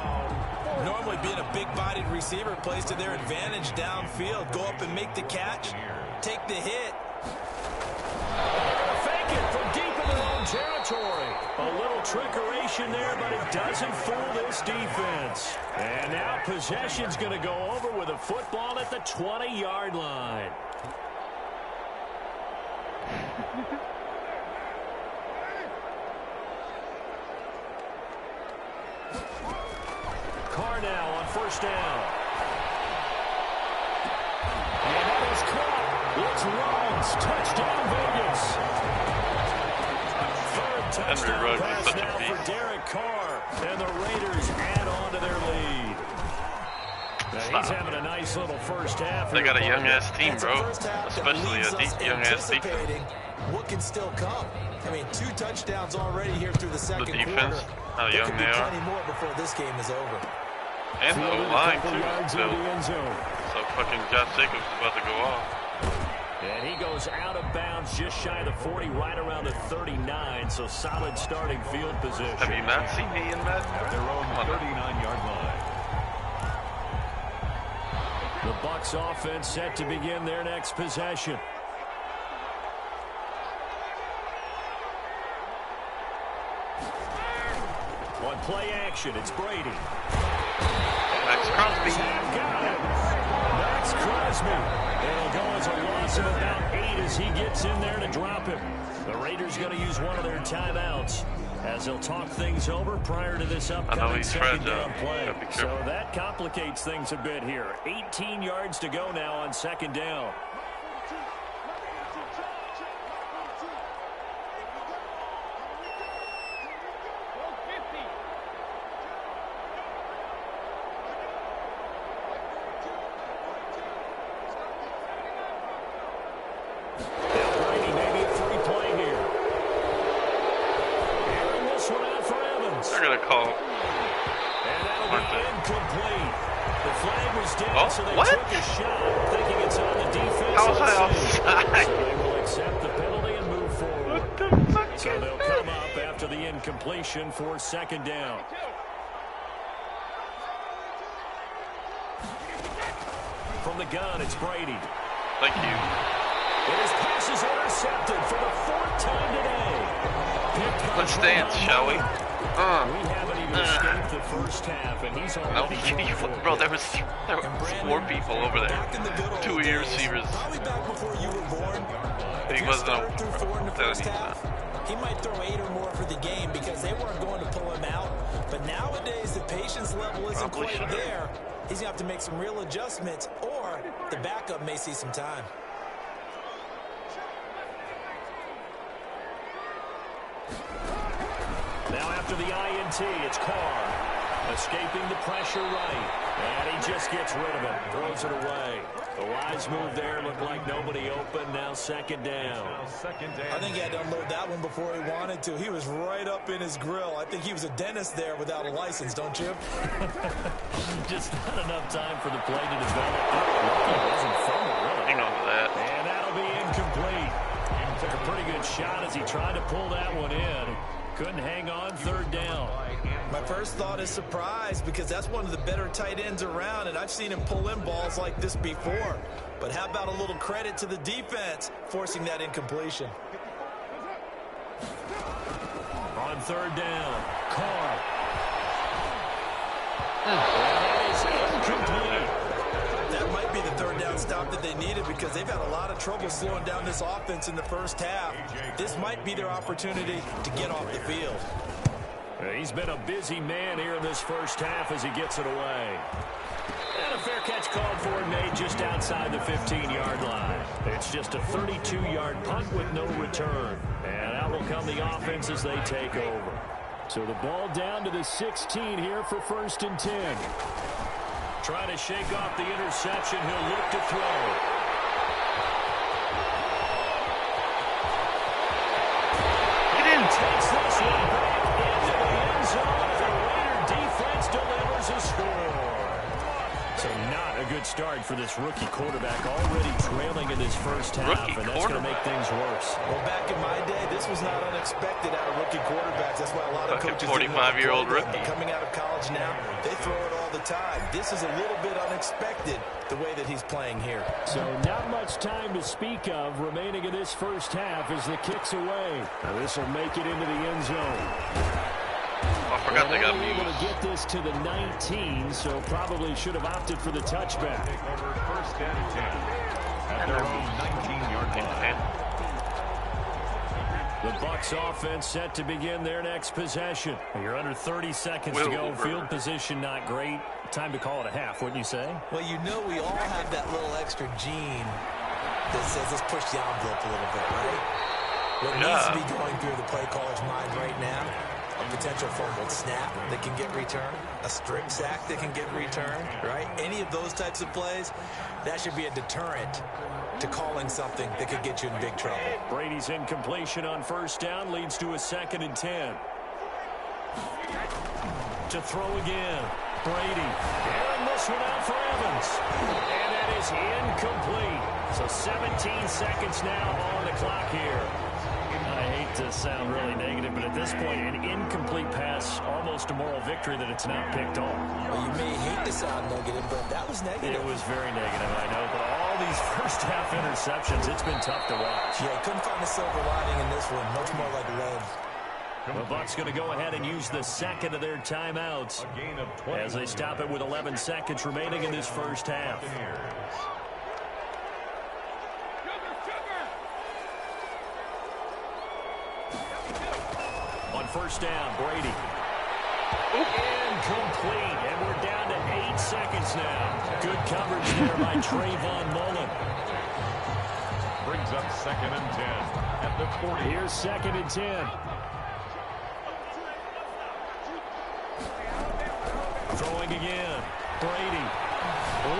Normally being a big-bodied receiver plays to their advantage downfield. Go up and make the catch. Take the hit. Fake it from deep in their own territory. A little trickeration there, but it doesn't fool this defense. And now possession's going to go over with a football at the 20-yard line. Carr now on 1st down. And that is caught. It's runs. Touchdown, Vegas. 3rd touchdown pass now for Derek Carr. And the Raiders add on to their lead. Now he's having a nice little first half. They got a young-ass team, bro. Especially a young-ass defense. What can still come? I mean, 2 touchdowns already here through the second quarter. The defense, how young they are. Plenty more before this game is over. And the O-line, too. So fucking Josh Jacobs is about to go off. And he goes out of bounds just shy of the 40, right around the 39. So solid starting field position. Have you not seen me in Madden? At their own 39-yard line. The Bucs offense set to begin their next possession. On play action, it's Brady. Max Crosby. Max Crosby. It'll go as a loss of about 8 as he gets in there to drop him. The Raiders going to use one of their timeouts as they'll talk things over prior to this upcoming second down play. So that complicates things a bit here. 18 yards to go now on 2nd down. So what? Thinking it's on the defense. How was I offside? So they will accept the penalty and move forward. What the fuck? So they'll come up after the incompletion for 2nd down. From the gun, it's Brady. Thank you. And his pass is intercepted for the 4th time today. Let's dance, shall we? We haven't even escaped the first half, and he's already bro, there was 4 people over there. 2 of your receivers. Probably back before you were born. He wasn't open through 4 in the first half. He might throw 8 or more for the game because they weren't going to pull him out. But nowadays, the patience level isn't quite there. He's going to have to make some real adjustments, or the backup may see some time. Now after the INT, it's Carr. Escaping the pressure right. And he just gets rid of it. Throws it away. The wise move there. Looked like nobody open. Now 2nd down. I think he had to unload that one before he wanted to. He was right up in his grill. I think he was a dentist there without a license, don't you? Just not enough time for the play to develop. Lucky wasn't fumble, really. Hang on to that. And that'll be incomplete. Took a pretty good shot as he tried to pull that one in. Couldn't hang on. 3rd down. My first thought is surprise because that's one of the better tight ends around, and I've seen him pull in balls like this before. But how about a little credit to the defense forcing that incompletion? On 3rd down, Carr. That is incomplete. That might be the 3rd down stop that they needed because they've had a lot of trouble slowing down this offense in the first half. This might be their opportunity to get off the field. He's been a busy man here in this first half as he gets it away. And a fair catch called for and made just outside the 15-yard line. It's just a 32-yard punt with no return. And out will come the offense as they take over. So the ball down to the 16 here for 1st and 10. Trying to shake off the interception. He'll look to throw. Takes this one back into the end zone. The Raider defense delivers a score. So not a good start for this rookie quarterback, already trailing in his first half, and that's going to make things worse. Well, back in my day, this was not unexpected out of rookie quarterbacks. That's why a lot of coaches 45-year-old rookie. Coming out of college now, they throw it all the time. This is a little bit unexpected, the way that he's playing here. So not much time to speak of remaining in this first half as the kick's away. Now this will make it into the end zone. I forgot they got me. Able to get this to the 19, so probably should have opted for the touchback. Take over 1st and 10 at their own 19-yard line. The Bucs offense set to begin their next possession. You're under 30 seconds to go. Field position not great. Time to call it a half, wouldn't you say? Well, you know we all have that little extra gene that says let's push the envelope a little bit, right? What needs to be going through the play caller's mind right now, a potential fumbled snap that can get returned, a strip sack that can get returned, right? Any of those types of plays, that should be a deterrent to calling something that could get you in big trouble. Brady's incompletion on 1st down leads to a 2nd and 10. To throw again. Brady. And this one out for Evans. And that is incomplete. So 17 seconds now on the clock here. I hate to sound really negative, but at this point, an incomplete pass, almost a moral victory that it's not picked off. Well, you may hate to sound negative, but that was negative. It was very negative, I know, but all these first-half interceptions, it's been tough to watch. Yeah, couldn't find a silver lining in this one. Much more like lead. The Bucs going to go ahead and use the 2nd of their timeouts as they stop it with 11 seconds remaining in this first half. On 1st down, Brady. Incomplete, and we're down to 8 seconds now. Good coverage there by Trayvon Mullen. Brings up 2nd and 10 at the 40. Here's 2nd and 10. Throwing again. Brady.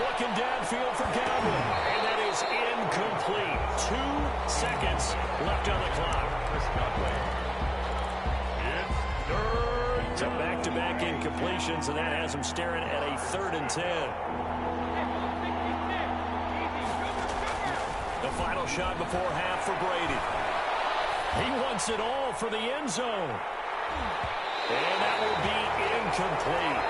Looking downfield for Godwin. And that is incomplete. 2 seconds left on the clock. It's a back-to-back incompletions, and that has him staring at a 3rd and 10. The final shot before half for Brady. He wants it all for the end zone. And that will be incomplete.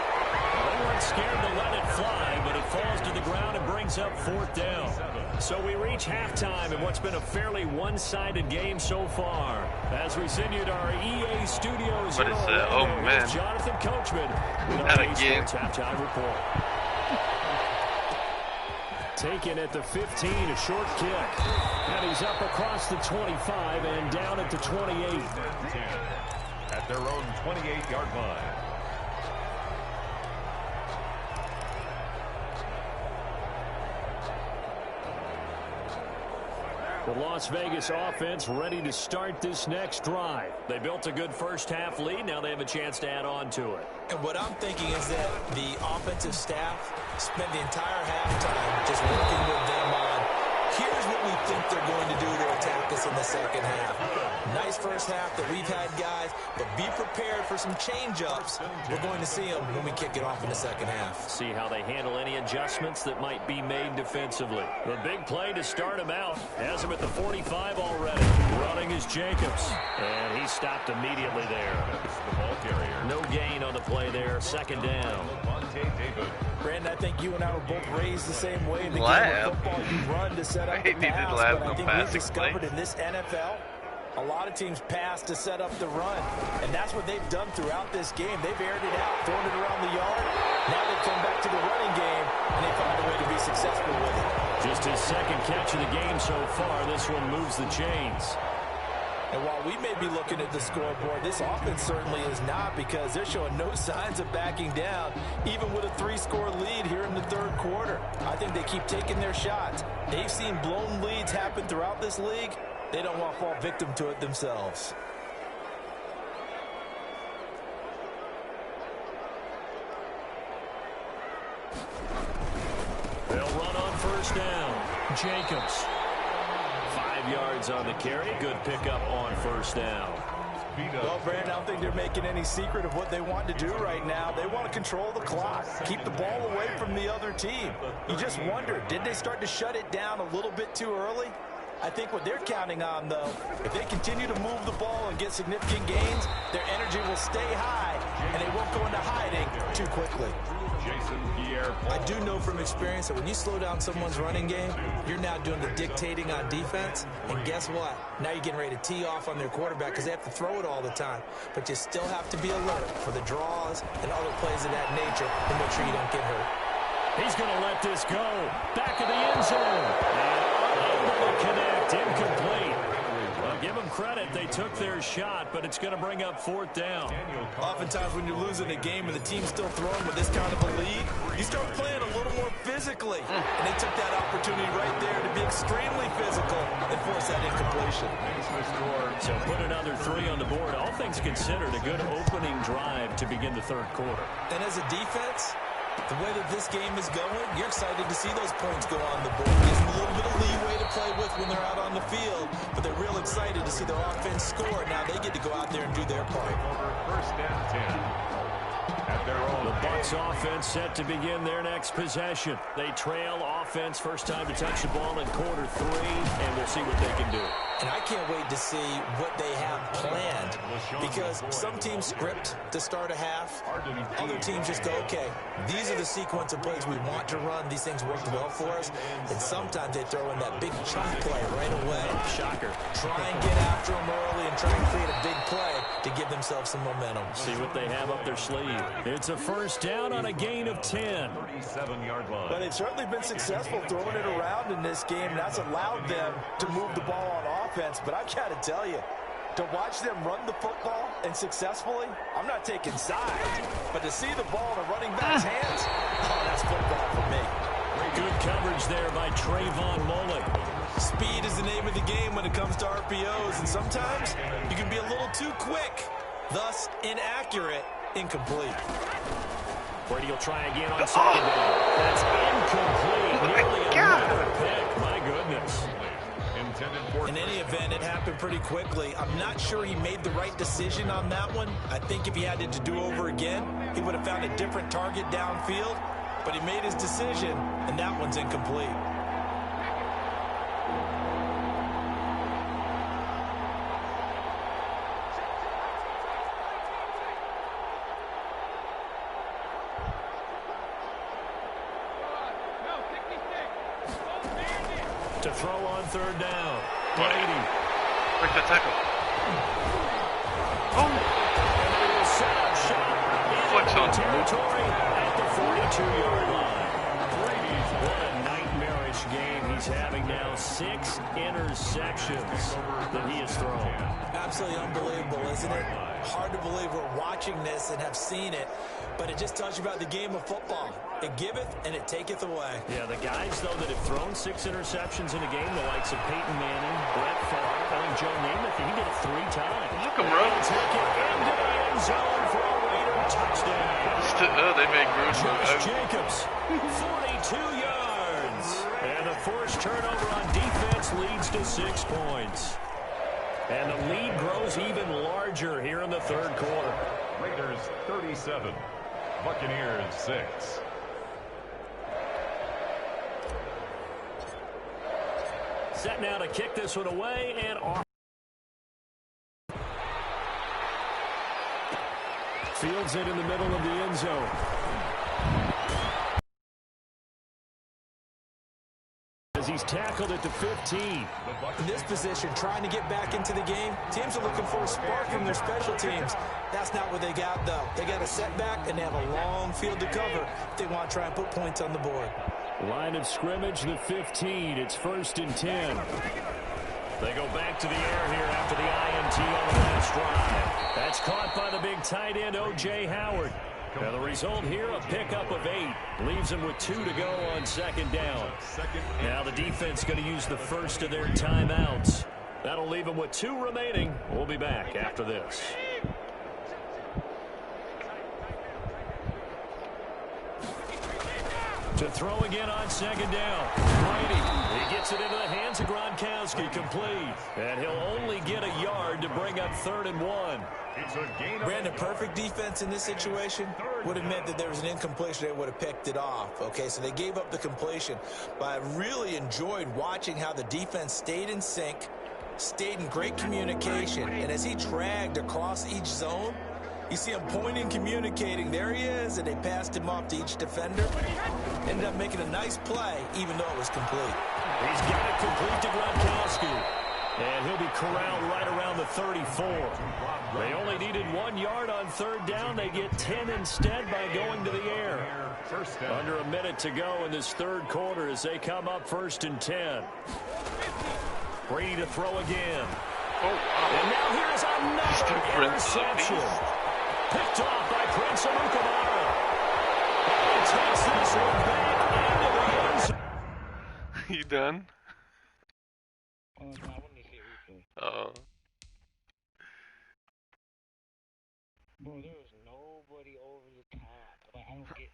They weren't scared to let it fly, but it falls to the ground and brings up 4th down. So we reach halftime in what's been a fairly one-sided game so far. As we send you to our EA studios in Orlando, oh man, Jonathan Coachman with our EA Sports Halftime Report. Taken at the 15, a short kick. And he's up across the 25 and down at the 28. At their own 28-yard line. The Las Vegas offense ready to start this next drive. They built a good first-half lead. Now they have a chance to add on to it. And what I'm thinking is that the offensive staff spent the entire halftime just working with them on, here's what we think they're going to do to attack us in the second half. Nice first half that we've had, guys, but be prepared for some change-ups. We're going to see them when we kick it off in the second half. See how they handle any adjustments that might be made defensively. The big play to start him out has him at the 45 already. Running is Jacobs, and he stopped immediately there. No gain on the play there. 2nd down. Brandon, I think you and I were both raised the same way in the game of football. You run to set up the pass, but I think we've discovered in this NFL, a lot of teams pass to set up the run, and that's what they've done throughout this game. They've aired it out, thrown it around the yard. Now they come back to the running game, and they find a way to be successful with it. Just his 2nd catch of the game so far. This one moves the chains. And while we may be looking at the scoreboard, this offense certainly is not, because they're showing no signs of backing down, even with a 3-score lead here in the third quarter. I think they keep taking their shots. They've seen blown leads happen throughout this league. They don't want to fall victim to it themselves. They'll run on first down. Jacobs. 5 yards on the carry. Good pickup on first down. Well, Brandon, I don't think they're making any secret of what they want to do right now. They want to control the clock, keep the ball away from the other team. You just wonder, did they start to shut it down a little bit too early? I think what they're counting on, though, if they continue to move the ball and get significant gains, their energy will stay high, and they won't go into hiding too quickly. I do know from experience that when you slow down someone's running game, you're now doing the dictating on defense. And guess what? Now you're getting ready to tee off on their quarterback because they have to throw it all the time. But you still have to be alert for the draws and other plays of that nature to make sure you don't get hurt. He's going to let this go. Back of the end zone. And unable to connect. Incomplete. Well, give them credit. They took their shot, but it's going to bring up fourth down. Oftentimes when you're losing a game and the team's still throwing with this kind of a lead, you start playing a little more physically. And they took that opportunity right there to be extremely physical and force that incompletion. So put another 3 on the board. All things considered, a good opening drive to begin the third quarter. And as a defense, the way that this game is going, you're excited to see those points go on the board. Gives them a little bit of leeway to play with when they're out on the field, but they're real excited to see their offense score. Now they get to go out there and do their part. First and 10. At their own. The Bucs offense set to begin their next possession. They trail offense, first time to touch the ball in quarter 3, and we'll see what they can do. And I can't wait to see what they have planned, because some teams script to start a half. Other teams just go, okay, these are the sequence of plays we want to run. These things worked well for us. And sometimes they throw in that big chunk play right away. Shocker. Try and get after them early and try and create a big play to give themselves some momentum. See what they have up their sleeve. It's a first down on a gain of 10. 37-yard line. But they've certainly been successful throwing it around in this game. That's allowed them to move the ball on offense. But I've got to tell you, to watch them run the football and successfully, I'm not taking sides, but to see the ball in a running back's hands, oh, that's football for me. Good coverage there by Trayvon Mullen. Speed is the name of the game when it comes to RPOs, and sometimes you can be a little too quick, thus inaccurate, incomplete. Brady will try again on second down. That's incomplete. Nearly another pick. My goodness. In any event, it happened pretty quickly. I'm not sure he made the right decision on that one. I think if he had it to do over again, he would have found a different target downfield. But he made his decision, and that one's incomplete. To throw on third down. Brady. Break the tackle. Oh. And they will set up shop Flex in on. territory at the 42-yard line. Brady's what a nightmarish game he's having now. 6 interceptions that he has thrown. Absolutely unbelievable, isn't it? Hard to believe we're watching this and have seen it, but it just tells you about the game of football. It giveth and it taketh away. Yeah, the guys, though, that have thrown 6 interceptions in a game, the likes of Peyton Manning, Brett Favre, I think Joe Namath, he did it 3 times. Look him run. Take it into the end zone for a Raider touchdown. They made Gruden. Josh Jacobs, 42 yards. And the forced turnover on defense leads to 6 points. And the lead grows even larger here in the third quarter. Raiders 37, Buccaneers 6. Set now to kick this one away and off. Fields it in the middle of the end zone. As he's tackled at the 15. In this position, trying to get back into the game, teams are looking for a spark from their special teams. That's not what they got, though. They got a setback, and they have a long field to cover if they want to try and put points on the board. Line of scrimmage, the 15. It's 1st and 10. They go back to the air here after the INT on the last drive. That's caught by the big tight end, O.J. Howard. Now the result here, a pickup of 8. Leaves them with 2 to go on second down. Now the defense going to use the first of their timeouts. That'll leave them with 2 remaining. We'll be back after this. To throw again on second down. Brady, he gets it into the hands of Gronkowski, complete. And he'll only get a yard to bring up 3rd and 1. Brandon, perfect defense in this situation would have meant that there was an incompletion. They would have picked it off. Okay, so they gave up the completion. But I really enjoyed watching how the defense stayed in sync, stayed in great communication. And as he dragged across each zone, you see him pointing, communicating. There he is, and they passed him off to each defender. Ended up making a nice play, even though it was complete. He's got it complete to Gronkowski. And he'll be corralled right around the 34. They only needed 1 yard on 3rd down. They get 10 instead by going to the air. Under a minute to go in this 3rd quarter as they come up 1st and 10. Brady to throw again. Oh, wow. And now here's another interception. Picked off by Prince Amukamara. And he takes this one back into the end zone. You done? Oh, no, I want to see a replay. Oh. Bro, there was nobody over the top. Like, I don't get.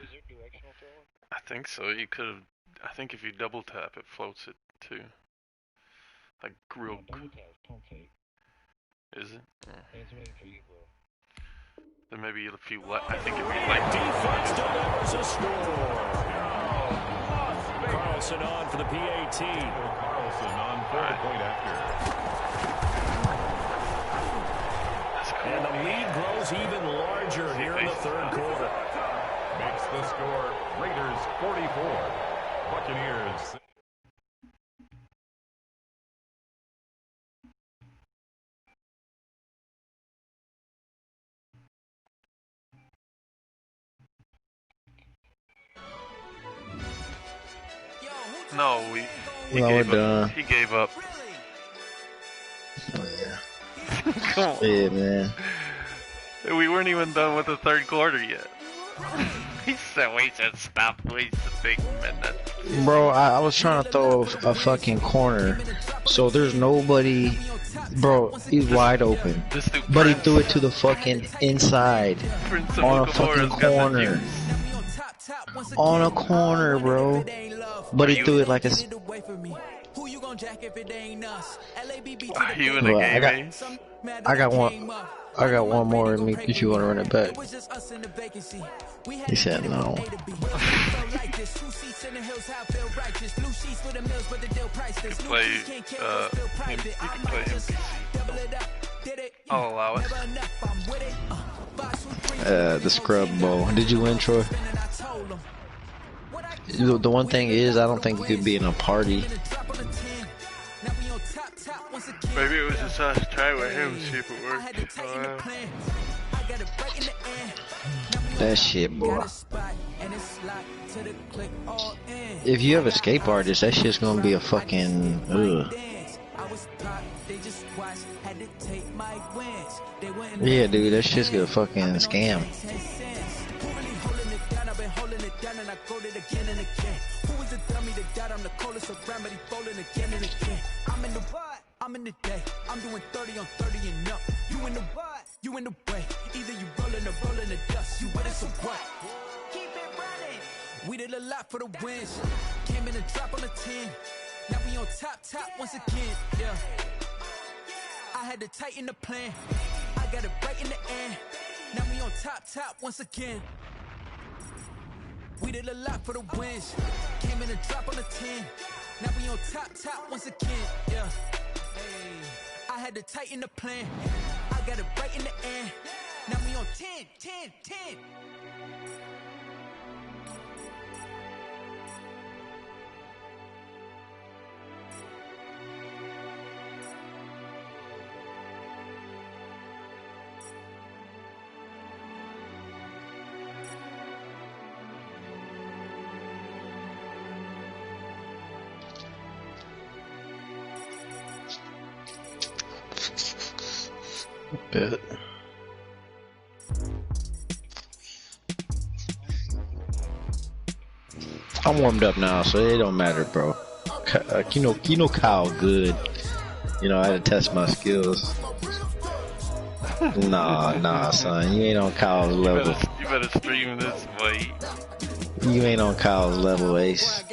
Was there directional throwing? I think so. You could have. I think if you double tap, it floats it too. Like real. No, double tap, pump fake. Is it? Oh. It's waiting for you, bro. Then maybe if you let. I think if you like. Defense delivers a score. Carlson on for the PAT. Carlson on for the point after. And the lead grows even larger here in the 3rd quarter. Makes the score Raiders 44, Buccaneers. No, he No, gave we're up. done. He gave up. Oh, yeah. Come on. Yeah, man. We weren't even done with the 3rd quarter yet. We said stop. We said big minute. Bro, I was trying to throw a fucking corner, so there's nobody. Bro, he's wide open. This dude But he Prince- threw it to the fucking inside. Prince On a Amukamara's fucking got the corner. juice. On a corner, bro. But he threw it like a. Are you in a Well, game, eh? I got one. I got one more in me if you want to run it back. He said no. Play, you can play MPC. I'll allow it. The scrub bowl. Did you win, Troy? The one thing is, I don't think you could be in a party. Maybe it was just us try with him, see if it worked. That shit, boy. If you have a skate artist, that shit's gonna be a fucking ugh. Yeah, dude, that shit's gonna fucking scam. I'm in the day, I'm doing 30 on 30 and up. You in the what? You in the way. Either you rolling or rolling the dust. You with us or what? Keep it running. We did a lot for the wins. Came in and drop on the 10. Now we on top once again. Yeah. I had to tighten the plan. I got it right in the air. Now we on top once again. We did a lot for the wins. Came in and drop on the 10. Now we on top once again. Yeah. I had to tighten the plan. I got it right in the air. Now we on 10. But I'm warmed up now, so it don't matter, bro. You know Kyle good. You know, I had to test my skills. Nah, son. You ain't on Kyle's level. You better stream this way. You ain't on Kyle's level, Ace.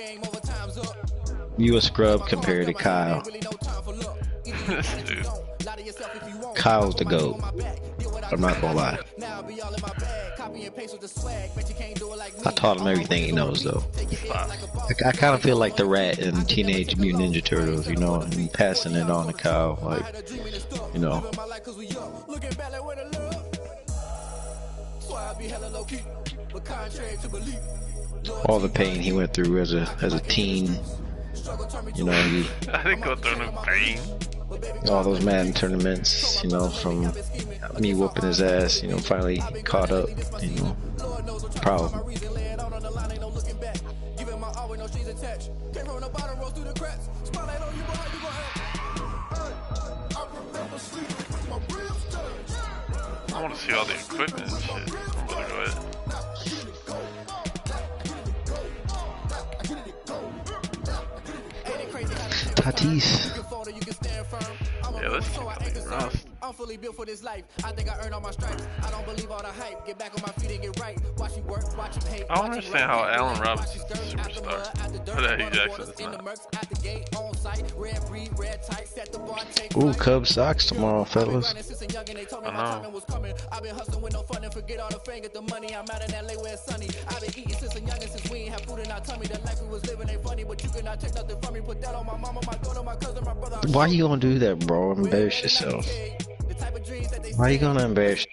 You a scrub compared to Kyle. Dude. Kyle's the GOAT. I'm not gonna lie. I taught him everything he knows, though. I kind of feel like the rat in Teenage Mutant Ninja Turtles, you know, and passing it on to Kyle, like, you know. All the pain he went through as a teen, you know, I didn't go through no pain. all those Madden tournaments, you know, from me whooping his ass, you know, finally caught up, you know, proud. I want to see all the equipment and shit. I'm gonna go ahead. Tatis. Yeah, let's keep rust. I'm fully built for this life. I think I earned all my stripes. I don't believe all the hype. Get back on my feet and get right. Watch you work, watch you hate. I don't understand how Allen Robinson's a superstar. But Eddie Jackson's not. Ooh, Cubs Sox tomorrow, fellas. I know. I've been hustling with no fun and forget all the fame. Get the money. I'm out in LA where it's sunny. I've been eating since a youngin' since we ain't have food in our tummy. The life we was living ain't funny, but you cannot take nothing from me. Put that on my mama, my daughter, my cousin, my brother. Why you gonna do that, bro? Embarrass yourself. Why you gonna embarrass